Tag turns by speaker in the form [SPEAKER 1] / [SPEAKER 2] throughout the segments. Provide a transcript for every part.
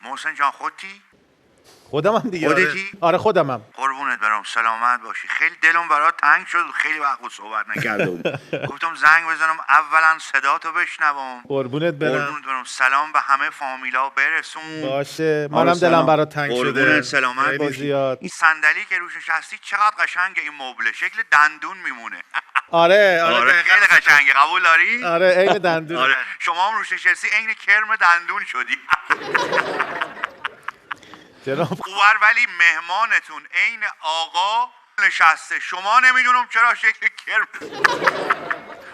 [SPEAKER 1] محسن جان خودتی؟
[SPEAKER 2] خودمم دیگه.
[SPEAKER 1] خودتی؟
[SPEAKER 2] آره خودمم.
[SPEAKER 1] قربونت برم، سلامت باشی. خیلی دلم برات تنگ شد، خیلی وقت بود صحبت نکرده بودیم. گفتم زنگ بزنم اولا صداتو بشنوم.
[SPEAKER 2] قربونت برم.
[SPEAKER 1] سلام به همه فامیلا برسون.
[SPEAKER 2] باشه منم دلم برات تنگ شده.
[SPEAKER 1] قربونت، سلامت
[SPEAKER 2] خیلی
[SPEAKER 1] باشی.
[SPEAKER 2] زیاد.
[SPEAKER 1] این صندلی که روش نشستی چقدر قشنگه، این مبله شکل دندون میمونه.
[SPEAKER 2] آره
[SPEAKER 1] خیلی قشنگه، قبول داری؟
[SPEAKER 2] آره عین دندون.
[SPEAKER 1] آره شما هم روش نشستی عین کرم دندون شدی.
[SPEAKER 2] جناب
[SPEAKER 1] اوور ولی مهمانتون عین آقا نشسته، شما نمیدونم چرا شکل کرم.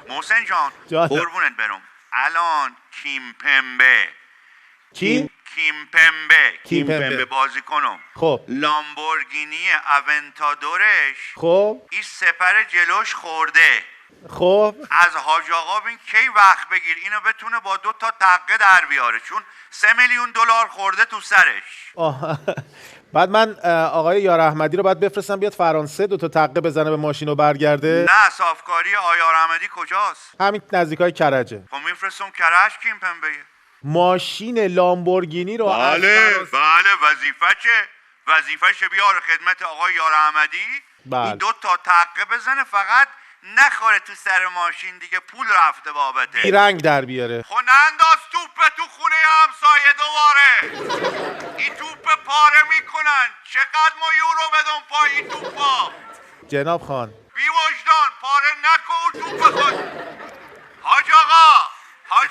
[SPEAKER 1] محسن جان قربونت برم، الان کیمپمبه
[SPEAKER 2] کی؟
[SPEAKER 1] کیمپمبه بازیکنم
[SPEAKER 2] خب
[SPEAKER 1] لامبورگینی اونتادورش
[SPEAKER 2] خب
[SPEAKER 1] این سپر جلوش خورده.
[SPEAKER 2] خب
[SPEAKER 1] از حاج آقا بین کی وقت بگیر اینو بتونه با 2 تا تقه در بیاره، چون 3 میلیون دلار خورده تو سرش.
[SPEAKER 2] آه. بعد من آقای یار احمدی رو باید بفرستم بیاد فرانسه 2 تا تقه بزنه به ماشین و برگرده.
[SPEAKER 1] نه صافکاری آیار احمدی کجاست؟
[SPEAKER 2] همین نزدیکای کرجه.
[SPEAKER 1] خب میفرستم کرج کیمپمبه.
[SPEAKER 2] ماشین لامبورگینی رو
[SPEAKER 1] بله وظیفشه بیاره خدمت آقای یار احمدی.
[SPEAKER 2] بله.
[SPEAKER 1] این 2 تا تقه بزنه، فقط نخوره تو سر ماشین دیگه، پول رفته بابته.
[SPEAKER 2] بیرنگ در بیاره.
[SPEAKER 1] خب ننداز توپ تو خونه همسایه دوباره. این توپ پاره میکنن، چقدر ما یورو بدم پای این توپا.
[SPEAKER 2] جناب خان
[SPEAKER 1] بی وجدان پاره نکن توپ خود. حاج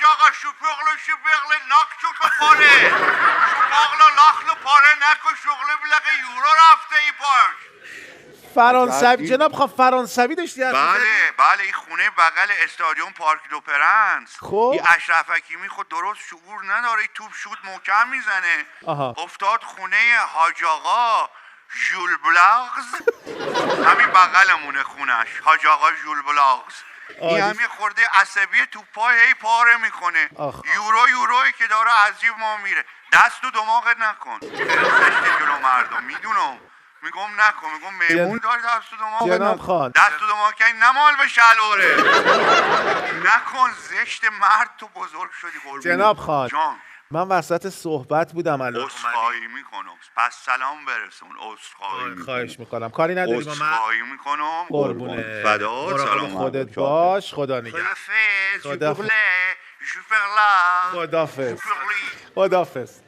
[SPEAKER 1] آقا شوپغل ناک چوک پاره. شوپغل لاخل پاره نکن، شغل بلقه یورو رفته ای پاش.
[SPEAKER 2] فرانسوی جناب خان فرانسوی داشتی حرف می‌زدی؟
[SPEAKER 1] بله این خونه بغل استادیوم پارک دو پرنس.
[SPEAKER 2] خب
[SPEAKER 1] این اشرف حکیمی خود درست شعور نداره، این توپ شوت محکم میزنه.
[SPEAKER 2] آها.
[SPEAKER 1] افتاد خونه حاج آقا ژول بلاغز. همین بغلمونه خونش، حاج آقا ژول بلاغز. این همین خورده عصبی توپای هی پاره میکنه. یورویی که داره از جیب ما میره. دست و دماغت نکن، خیلی جلو مردم میدونم. میگم نکن، میگم میمون داری دست و دماغ.
[SPEAKER 2] جناب خان
[SPEAKER 1] دست و دماغ که نمال به شلواره. نکن، زشت مرد، تو بزرگ شدی قربون.
[SPEAKER 2] جناب خان
[SPEAKER 1] جان
[SPEAKER 2] من وسط صحبت بودم الان.
[SPEAKER 1] عذرخواهی میکنم، پس سلام برسون. عذرخواهی
[SPEAKER 2] خواهش میکنم کاری نداری با من.
[SPEAKER 1] عذرخواهی میکنم
[SPEAKER 2] قربونه.
[SPEAKER 1] فدا. سلام
[SPEAKER 2] خودت باش، خدا نگهدار.
[SPEAKER 1] خدافظ.
[SPEAKER 2] خدافظ.